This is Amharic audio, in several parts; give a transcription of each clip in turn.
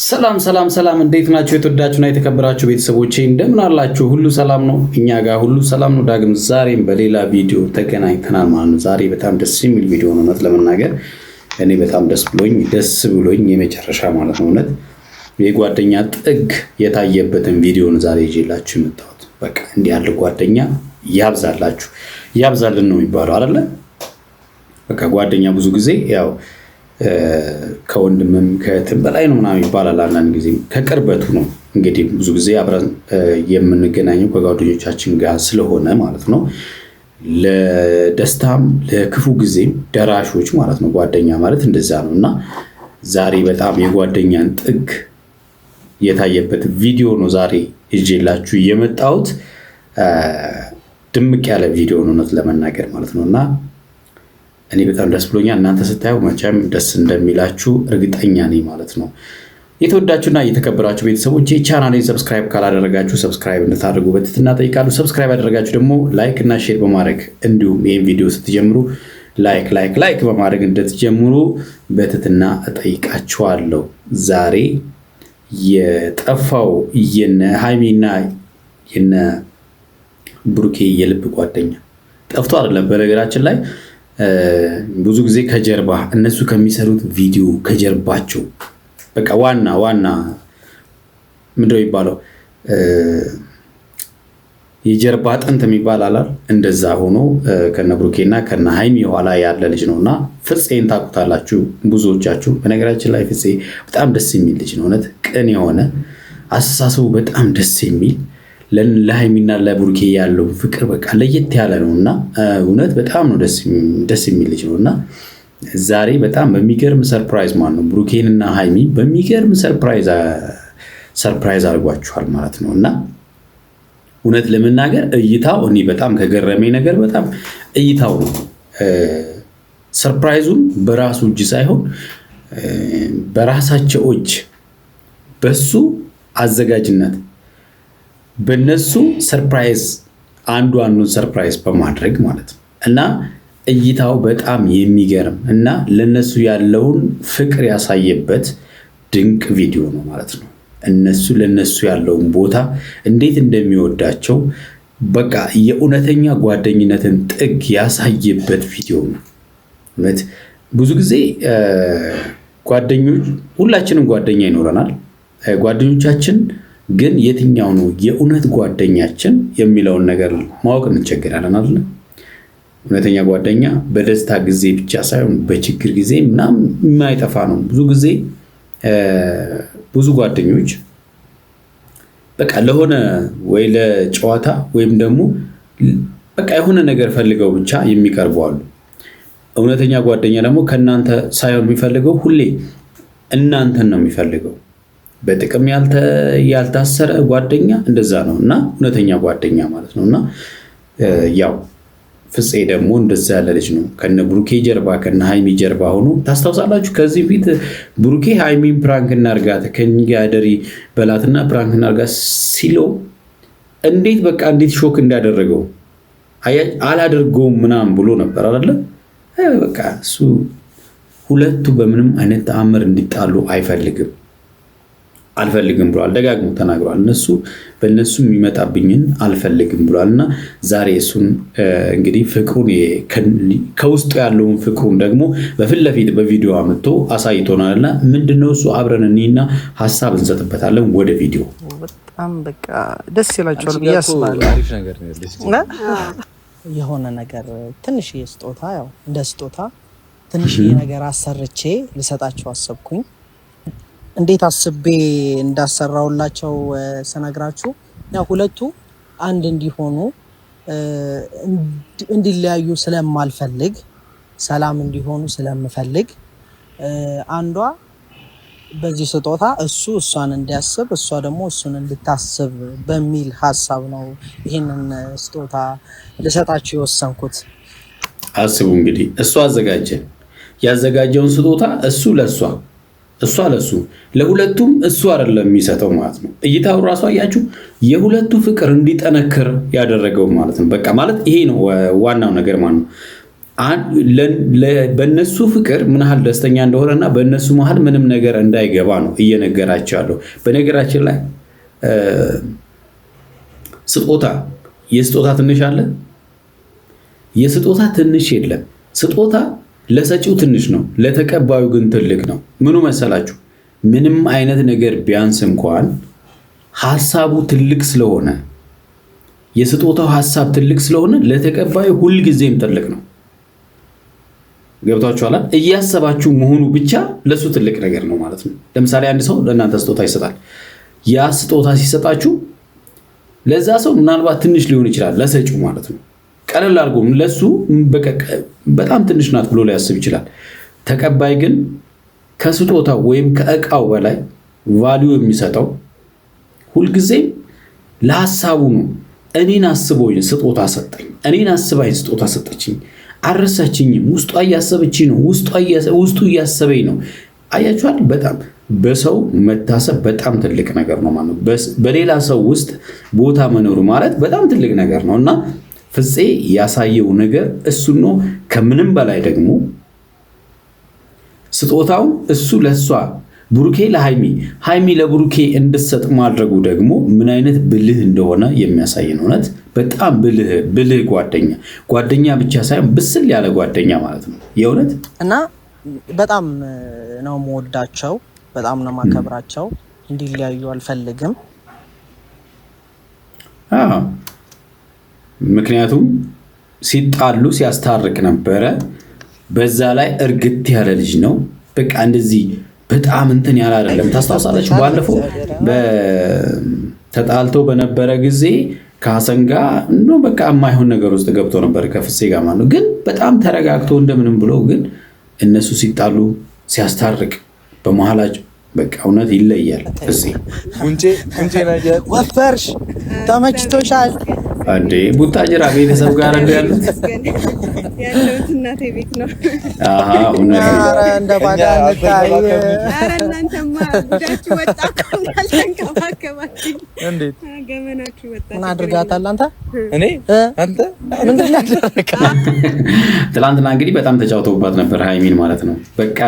ሰላም ሰላም ሰላም እንዴት ናችሁ? የተወዳችሁና የተከበራችሁ ቤተሰቦቼ እንደምን አላችሁ? ሁሉ ሰላም ነው? እኛ ጋር ሁሉ ሰላም ነው። ዳግም ዛሬም በሌላ ቪዲዮ ተገናኝተናል ማለት ነው። ዛሬ በጣም ደስ የሚል ቪዲዮ ነው። እውነት ለመናገር እኔ በጣም ደስ ብሎኝ የመጨረሻ ማለት ነው እውነት የጓደኛ ጥግ የታየበትን ቪዲዮ ነው ዛሬ ይዤላችሁ የመጣሁት። በቃ እንዲህ ያለ ጓደኛ ያብዛላችሁ፣ ያብዛልን ነው የሚባለው አይደለ? በቃ ጓደኛ ብዙ ጊዜ ያው ከወንድምም ከእህትም በላይ ነው ምናምን ይባላል። አንዳንድ ጊዜ ከቅርበቱ ነው እንግዲህ ብዙ ጊዜ አብረን የምንገናኘው ከጓደኞቻችን ጋር ስለሆነ ማለት ነው። ለደስታም ለክፉ ጊዜም ደራሾች ማለት ነው። ጓደኛ ማለት እንደዛ ነው እና ዛሬ በጣም የጓደኛን ጥግ የታየበት ቪዲዮ ነው ዛሬ ይዤላችሁ የመጣሁት። ድምቅ ያለ ቪዲዮ ነው እውነት ለመናገር ማለት ነው እና እኔ በጣም ደስ ብሎኛል። እናንተ ስታዩ መቼም ደስ እንደሚላችሁ እርግጠኛ ነኝ ማለት ነው። የተወዳችሁና የተከበራችሁ ቤተሰቦች ቻናሌን ሰብስክራይብ ካላደረጋችሁ ሰብስክራይብ እንድታደርጉ በትህትና እጠይቃለሁ። ሰብስክራይብ ያደረጋችሁ ደግሞ ላይክ እና ሼር በማድረግ እንዲሁም ይህን ቪዲዮ ስትጀምሩ ላይክ በማድረግ እንድትጀምሩ በትህትና እጠይቃችኋለሁ። ዛሬ የጠፋው የነ ሃይሚና የነ ብሩኬ የልብ ጓደኛ ጠፍቶ አይደለም በነገራችን ላይ ብዙ ጊዜ ከጀርባ እነሱ ከሚሰሩት ቪዲዮ ከጀርባቸው በቃ ዋና ምንድነው የሚባለው የጀርባ አጥንት የሚባል አላል እንደዛ ሆኖ ከነ ብሩኬና ከነ ሃይሚ ኋላ ያለ ልጅ ነውና ፍፄን ታውቁታላችሁ ብዙዎቻችሁ። በነገራችን ላይ ፍፄ በጣም ደስ የሚል ልጅ ነው። እውነት ቅን የሆነ አስተሳሰቡ በጣም ደስ የሚል ለሃይሚና ለብሩኬ ያለው ፍቅር በቃ ለየት ያለ ነውና እውነት በጣም ነው ደስ የሚል ልጅ ነውና ዛሬ በጣም በሚገርም ሰርፕራይዝ ማለት ነው ብሩኬንና ሃይሚ በሚገርም ሰርፕራይዝ አድርጓቸዋል ማለት ነውና እውነት ለመናገር እይታው እኔ በጣም ከገረመኝ ነገር በጣም እይታው ነው። ሰርፕራይዙን በራሱ እጅ ሳይሆን በራሳቸው እጅ በሱ አዘጋጅነት በነሱ ሰርፕራይዝ አንዱን ሰርፕራይዝ በማድረግ ማለት ነው እና እይታው በጣም የሚገርም እና ለነሱ ያለውን ፍቅር ያሳየበት ድንቅ ቪዲዮ ነው ማለት ነው። እነሱ ለነሱ ያለውን ቦታ እንዴት እንደሚወዳቸው በቃ የእውነተኛ ጓደኝነትን ጥግ ያሳየበት ቪዲዮ ነው። እውነት ብዙ ጊዜ ጓደኞች ሁላችንም ጓደኛ ይኖረናል። ጓደኞቻችን ግን የትኛው ነው የእውነት ጓደኛችን የሚለውን ነገር ማወቅ እንቸገራለን አይደል? እውነተኛ ጓደኛ በደስታ ጊዜ ብቻ ሳይሆን በችግር ጊዜ ምናምን የማይጠፋ ነው። ብዙ ጊዜ ብዙ ጓደኞች በቃ ለሆነ ወይ ለጨዋታ ወይም ደግሞ በቃ የሆነ ነገር ፈልገው ብቻ የሚቀርቡ አሉ። እውነተኛ ጓደኛ ደግሞ ከእናንተ ሳይሆን የሚፈልገው ሁሌ እናንተን ነው የሚፈልገው። በጥቅም ያልታሰረ ጓደኛ እንደዛ ነው እና እውነተኛ ጓደኛ ማለት ነው እና ያው ፍፄ ደግሞ እንደዛ ያለ ልጅ ነው። ከነ ብሩኬ ጀርባ ከነ ሃይሚ ጀርባ ሆኖ ታስታውሳላችሁ። ከዚህ ፊት ብሩኬ ሃይሚን ፕራንክ እናርጋት ከንጋደሪ በላትና ፕራንክ እናርጋት ሲለው እንዴት ሾክ እንዳደረገው አላደርገውም ምናምን ብሎ ነበር አይደለ? በቃ እሱ ሁለቱ በምንም አይነት ተአምር እንዲጣሉ አልፈልግም ብሏል። ደጋግሞ ተናግሯል። በእነሱ የሚመጣብኝን አልፈልግም ብሏል እና ዛሬ እሱን እንግዲህ ፍቅሩን ከውስጡ ያለውን ፍቅሩን ደግሞ በፊት ለፊት በቪዲዮ አምጥቶ አሳይቶናልና ምንድነው እሱ አብረን እኔና ሀሳብ እንሰጥበታለን። ወደ ቪዲዮ በጣም በቃ ደስ ይላችኋል ብዬ አስባለሁ። የሆነ ነገር ትንሽዬ ስጦታ ያው እንደ ስጦታ ትንሽዬ ነገር አሰርቼ ልሰጣቸው አሰብኩኝ። እንዴት አስቤ እንዳሰራውላቸው ስነግራችሁ ያው ሁለቱ አንድ እንዲሆኑ እንዲለያዩ ስለማልፈልግ ሰላም እንዲሆኑ ስለምፈልግ አንዷ በዚህ ስጦታ እሱ እሷን እንዲያስብ እሷ ደግሞ እሱን እንድታስብ በሚል ሀሳብ ነው ይህንን ስጦታ ልሰጣችሁ የወሰንኩት። አስቡ እንግዲህ እሱ ያዘጋጀውን ስጦታ እሱ እሷ ለሱ ለሁለቱም እሱ አይደለም የሚሰጠው ማለት ነው። እይታው ራሱ አያችሁ የሁለቱ ፍቅር እንዲጠነክር ያደረገው ማለት ነው። በቃ ማለት ይሄ ነው ዋናው ነገር ማለት ነው። በእነሱ ፍቅር ምን ያህል ደስተኛ እንደሆነና በእነሱ መሀል ምንም ነገር እንዳይገባ ነው እየነገራቸው ያለው። በነገራችን ላይ የስጦታ ትንሽ አለ፣ የስጦታ ትንሽ የለም። ስጦታ ለሰጪው ትንሽ ነው፣ ለተቀባዩ ግን ትልቅ ነው። ምኑ መሰላችሁ? ምንም አይነት ነገር ቢያንስ እንኳን ሐሳቡ ትልቅ ስለሆነ የስጦታው ሐሳብ ትልቅ ስለሆነ ለተቀባዩ ሁልጊዜም ትልቅ ነው። ገብታችኋል? እያሰባችሁ መሆኑ ብቻ ለሱ ትልቅ ነገር ነው ማለት ነው። ለምሳሌ አንድ ሰው ለእናንተ ስጦታ ይሰጣል። ያ ስጦታ ሲሰጣችሁ ለዛ ሰው ምናልባት ትንሽ ሊሆን ይችላል፣ ለሰጪው ማለት ነው። ቀለል አድርጎ ለሱ በጣም ትንሽ ናት ብሎ ሊያስብ ይችላል። ተቀባይ ግን ከስጦታው ወይም ከእቃው በላይ ቫልዩ የሚሰጠው ሁልጊዜም ለሐሳቡ ነው። እኔን አስቦኝ ስጦታ ሰጠኝ፣ እኔን አስባኝ ስጦታ ሰጠችኝ፣ አረሳችኝም፣ ውስጧ እያሰበች ነው፣ ውስጡ እያሰበኝ ነው። አያችኋል? በጣም በሰው መታሰብ በጣም ትልቅ ነገር ነው ማለት ነው። በሌላ ሰው ውስጥ ቦታ መኖሩ ማለት በጣም ትልቅ ነገር ነው እና ፍፄ ያሳየው ነገር እሱ ነው። ከምንም በላይ ደግሞ ስጦታው እሱ ለሷ፣ ብሩኬ ለሃይሚ፣ ሃይሚ ለብሩኬ እንድትሰጥ ማድረጉ ደግሞ ምን አይነት ብልህ እንደሆነ የሚያሳይ ነው። እውነት በጣም ብልህ ጓደኛ ብቻ ሳይሆን ብስል ያለ ጓደኛ ማለት ነው የእውነት። እና በጣም ነው የምወዳቸው፣ በጣም ነው የማከብራቸው። እንዲለያዩ አልፈልግም። ምክንያቱም ሲጣሉ ሲያስታርቅ ነበረ። በዛ ላይ እርግት ያለ ልጅ ነው። በቃ እንደዚህ በጣም እንትን ያለ አይደለም። ታስታውሳለች? ባለፈው ተጣልተው በነበረ ጊዜ ከሀሰን ጋር ነው በቃ የማይሆን ነገር ውስጥ ገብቶ ነበር ከፍፄ ጋር ማለት ነው። ግን በጣም ተረጋግቶ እንደምንም ብሎ ግን እነሱ ሲጣሉ ሲያስታርቅ በመሃላቸው በቃ እውነት ይለያል። ፍፄ ጉንጬ ነገር ወፈርሽ፣ ተመችቶሻል እንዴ? ቡታጅራ ቤተሰብ ጋር ያሉት ያለሁት እናቴ ቤት ነው። አሃ እውነት እንደ ባዳ እንታይ። ኧረ እናንተማ ጉዳችሁ ወጣ ካልተንከባከባችሁ እንዴት ገመናችሁ ወጣ። ምን አድርጋታል አንተ? እኔ አንተ ምንድን ነው ያደረጋት? ትላንትና እንግዲህ በጣም ተጫውተውባት ነበር ሃይሚን ማለት ነው። በቃ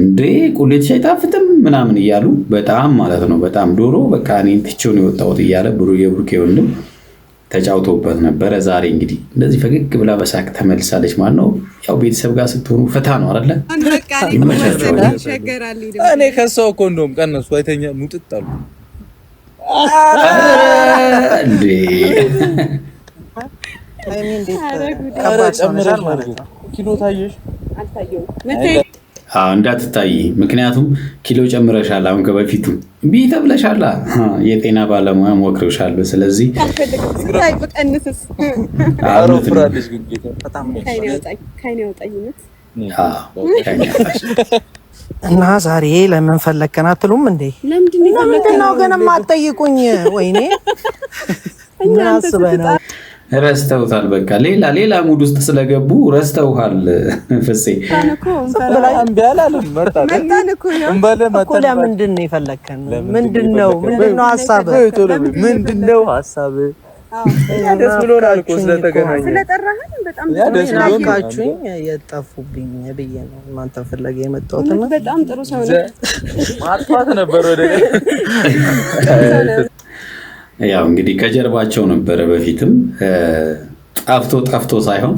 እንዴ ቁሌትሽ አይጣፍጥም ምናምን እያሉ በጣም ማለት ነው በጣም ዶሮ በቃ እኔን ትቼው ነው የወጣሁት እያለ የብሩኬ ወንድም ተጫውቶበት ነበረ። ዛሬ እንግዲህ እንደዚህ ፈገግ ብላ በሳቅ ተመልሳለች ማለት ነው። ያው ቤተሰብ ጋር ስትሆኑ ፈታ ነው አይደለ? እኔ ከሰው እኮ እንደውም ቀነሱ አይተኛ ሙጥጥ አሉ እንዴ። ኪሎ ታየሽ? እንዳትታይ፣ ምክንያቱም ኪሎ ጨምረሻል። አሁን ከበፊቱ ቢ ተብለሻል። የጤና ባለሙያ ሞክረሻል። ስለዚህ እና ዛሬ ለምን ፈለከን አትሉም እንዴ? ለምንድን ነው ግን የማትጠይቁኝ? ወይኔ ምን አስበህ ነው? ረስተውታል። በቃ ሌላ ሙድ ውስጥ ስለገቡ ረስተውሃል። ፍፄ ለምንድን ነው የፈለከን? ምንድን ነው ሀሳብህ? ደስ ብሎናል እኮ ስለተገናኘን። ስለጠራኸን በጣም ናፍቃችሁኝ የጠፉብኝ ብዬ ነው እናንተን ፍለጋ የመጣሁት። በጣም ጥሩ ሰው ነው። ማጥፋት ነበር ወደ ያው እንግዲህ ከጀርባቸው ነበረ። በፊትም ጠፍቶ ሳይሆን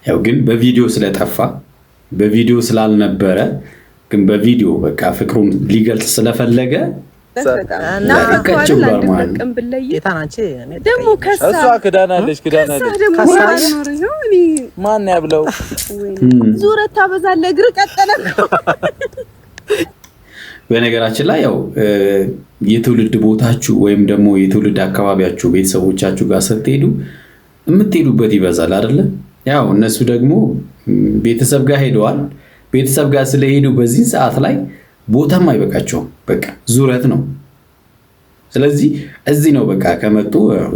ያው ግን በቪዲዮ ስለጠፋ በቪዲዮ ስላልነበረ ግን በቪዲዮ በቃ ፍቅሩን ሊገልጽ ስለፈለገ ደግሞ እሷ ክዳናለች ማን ያብለው ዙረት ታበዛለህ። እግር ቀጠለ። በነገራችን ላይ ያው የትውልድ ቦታችሁ ወይም ደግሞ የትውልድ አካባቢያችሁ ቤተሰቦቻችሁ ጋር ስትሄዱ የምትሄዱበት ይበዛል አይደለ? ያው እነሱ ደግሞ ቤተሰብ ጋር ሄደዋል። ቤተሰብ ጋር ስለሄዱ በዚህ ሰዓት ላይ ቦታም አይበቃቸውም። በቃ ዙረት ነው። ስለዚህ እዚህ ነው በቃ ከመጡ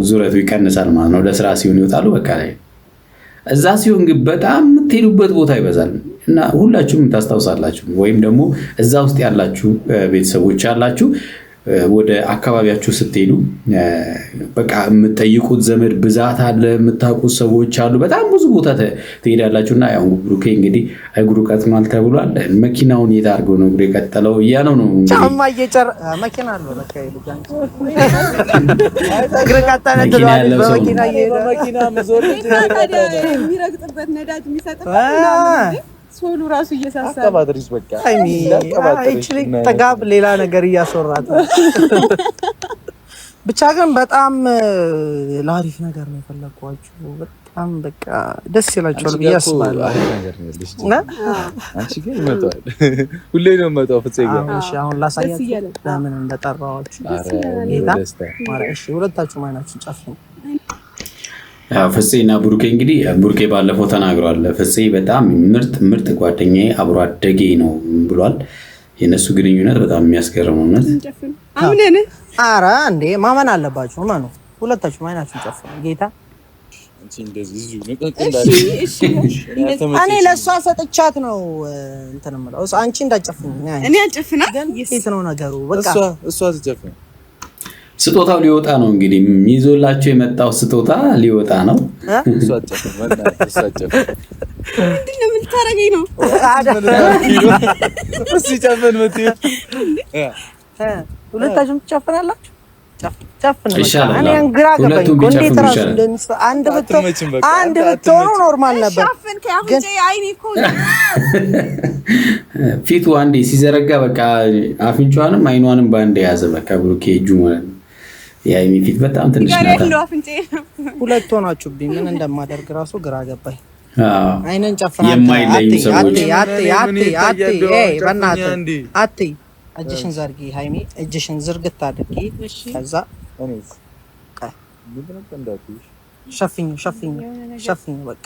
ዙረቱ ይቀንሳል ማለት ነው። ለስራ ሲሆን ይወጣሉ በቃ ላይ። እዛ ሲሆን ግን በጣም የምትሄዱበት ቦታ ይበዛል እና ሁላችሁም ታስታውሳላችሁ፣ ወይም ደግሞ እዛ ውስጥ ያላችሁ ቤተሰቦች ያላችሁ ወደ አካባቢያችሁ ስትሄዱ በቃ የምትጠይቁት ዘመድ ብዛት አለ፣ የምታውቁት ሰዎች አሉ። በጣም ብዙ ቦታ ትሄዳላችሁና ያው ብሩኬ እንግዲህ እግሩ ቀጥኗል ተብሏል። መኪናውን የት አድርገው ነው እግሩ የቀጠለው እያለው ነው ጫማ መኪና አለው በቃ ይልጃን እግር ቀጠለ ትሏል። በመኪና መኪና መዞር የሚረግጥበት ነዳጅ የሚሰጥበት ሶሉ ራሱ እየሳሳ አቀባድሪስ በቃ ተጋብ ሌላ ነገር እያስወራት ብቻ ግን በጣም ለአሪፍ ነገር ነው የፈለኳችሁ። በጣም በቃ ደስ ይላችኋል ብዬ አስባለሁ። አንቺ ግን መጣው ሁሌ ነው መጣው ፍፄ ጋር። እሺ አሁን ላሳያችሁ ለምን እንደጠራኋችሁ። እሺ ሁለታችሁ ማናችሁ ጨፍኑ። ፍፄ እና ብሩኬ እንግዲህ ብሩኬ ባለፈው ተናግሯል። ፍፄ በጣም ምርጥ ጓደኛዬ አብሮ አደጌ ነው ብሏል። የነሱ ግንኙነት በጣም የሚያስገርም ነው። አምነን ኧረ እንዴ ማመን አለባችሁ። ማኑ ሁለታችሁ ማናችሁ ጨፍኑ። ጌታ አንቺ እንደዚህ እኔ ለእሷ ሰጥቻት ነው እንትን የምለው። አንቺ እንዳጨፍኝ እኔ አጨፍና የት ነው ነገሩ? በቃ እሷ ትጨፍን። ስጦታው ሊወጣ ነው እንግዲህ ይዞላችሁ የመጣው ስጦታ ሊወጣ ነው። እሷ አጨፍን ማለት እሷ አጨፍን። ምንድነው የምታረገኝ ነው? እሱ ጨፍን መጥቶ ሁለታችሁም ትጨፍናላችሁ። ጨፍን ይሻላል። እኔ ግራ ገባኝ። እንዴት ራሱ እንደሚስፋ አንድ ብትሆኑ ኖርማል ነበር። ግን አይኔ እኮ ፊቱ አንዴ ሲዘረጋ በቃ አፍንጫዋንም አይኗንም ባንዴ ያዘ። በቃ ብሩኬ እጁ ማለት ነው። የአይሚ ፊት በጣም ትንሽ ናት። ሁለት ሆናችሁብኝ ምን እንደማደርግ ራሱ ግራ ገባኝ። አይነን ጨፍና የማይለዩ ሰዎች በእናትህ እጅሽን ዘርጊ ሃይሚ፣ እጅሽን ዝርግት አድርጊ። ከዛ ሸፍኝ በቃ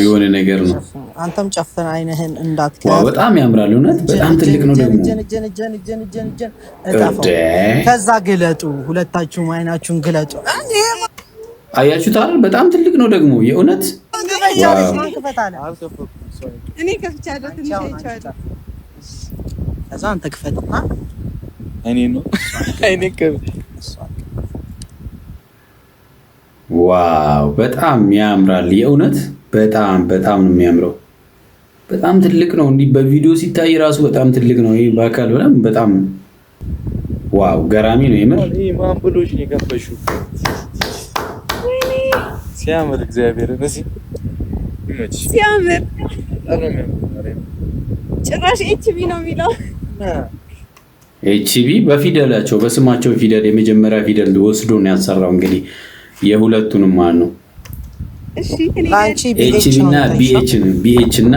የሆነ ነገር ነው። አንተም ጨፍን አይንህን እንዳትከፍ። በጣም ያምራል። እውነት በጣም ትልቅ ነው ደግሞ። ከዛ ግለጡ፣ ሁለታችሁም አይናችሁን ግለጡ። አያችሁት አይደል? በጣም ትልቅ ነው ደግሞ የእውነት እኔ ከፍቻለሁ ትንሽ አይቻለሁ። ከዛ አንተ ክፈትና እኔ ነው አይኔ ዋው በጣም ያምራል የእውነት በጣም ነው የሚያምረው። በጣም ትልቅ ነው። እንዲህ በቪዲዮ ሲታይ ራሱ በጣም ትልቅ ነው። ይሄ በአካል በጣም ዋው ገራሚ ነው የምር። ይሄ ማን ብሎሽ ነው የከፈሽው? ሲያምር እግዚአብሔር እዚህ ይመች ሲያምር ጭራሽ ኤችቢ ነው የሚለው። ኤችቢ በፊደላቸው በስማቸው ፊደል የመጀመሪያ ፊደል ወስዶ ነው ያሰራው። እንግዲህ የሁለቱንም ማለት ነው። እሺ ኤችቢ እና ቢኤች እና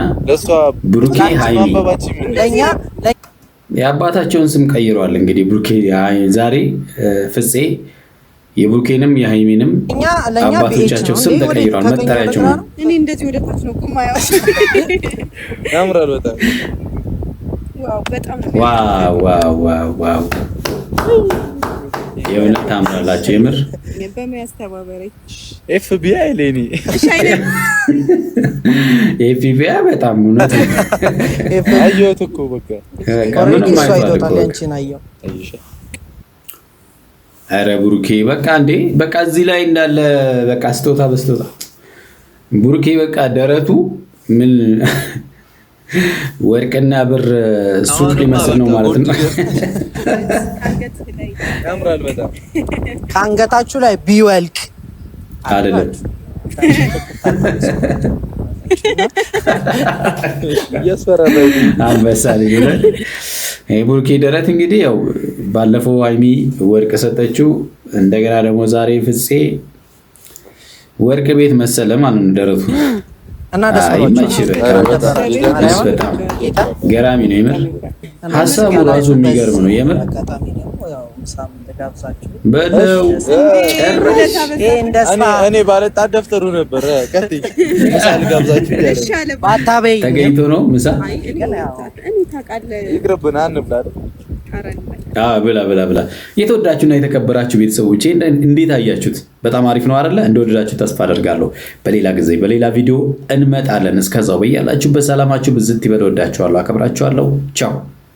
ብሩኬ ሃይሚ የአባታቸውን ስም ቀይረዋል። እንግዲህ ብሩኬ ዛሬ ፍፄ የብሩኬንም የሃይሚንም አባቶቻቸው ስም ተቀይረዋል። መጠሪያቸው ነው። እኔ እንደዚህ ወደ ታች ነው ቁማያ። ያምራል በጣም ዋው የእውነት ታምራላችሁ የምር። በሚያስተባበረኝ ኤፍቢአይ ለኔ ኤፍቢአይ በጣም እውነት አየሁት እኮ በቃ ምንም አይቷል። ኧረ ብሩኬ በቃ እንዴ በቃ እዚህ ላይ እንዳለ በቃ ስጦታ በስጦታ ብሩኬ በቃ ደረቱ ምን ወርቅና ብር ሱቅ ሊመስል ነው ማለት ነው። ያምራል በጣም ከአንገታችሁ ላይ ቢወልቅ አይደለም እያስፈራራኝ አንበሳ ልጅ ነው። ብሩኬ ደረት እንግዲህ ያው ባለፈው ሃይሚ ወርቅ ሰጠችው። እንደገና ደግሞ ዛሬ ፍፄ ወርቅ ቤት መሰለ ማለት ነው ደረቱ እና በጣም ገራሚ ነው የምር። ሀሳቡ ራሱ የሚገርም ነው የምር። በለው እኔ ባለጣ ደፍተሩ ነበር ቀጥይ ምሳል ጋብዛችሁ ባታበይ ተገኝቶ ነው ምሳ ይቅርብና አንብላ ብላ የተወዳችሁና የተከበራችሁ ቤተሰቦቼ እንዴት አያችሁት? በጣም አሪፍ ነው አይደለ? እንደወደዳችሁ ተስፋ አደርጋለሁ። በሌላ ጊዜ በሌላ ቪዲዮ እንመጣለን። እስከዛው በያላችሁበት ሰላማችሁ ብዝት ይበል። ወዳችኋለሁ፣ አከብራችኋለሁ። ቻው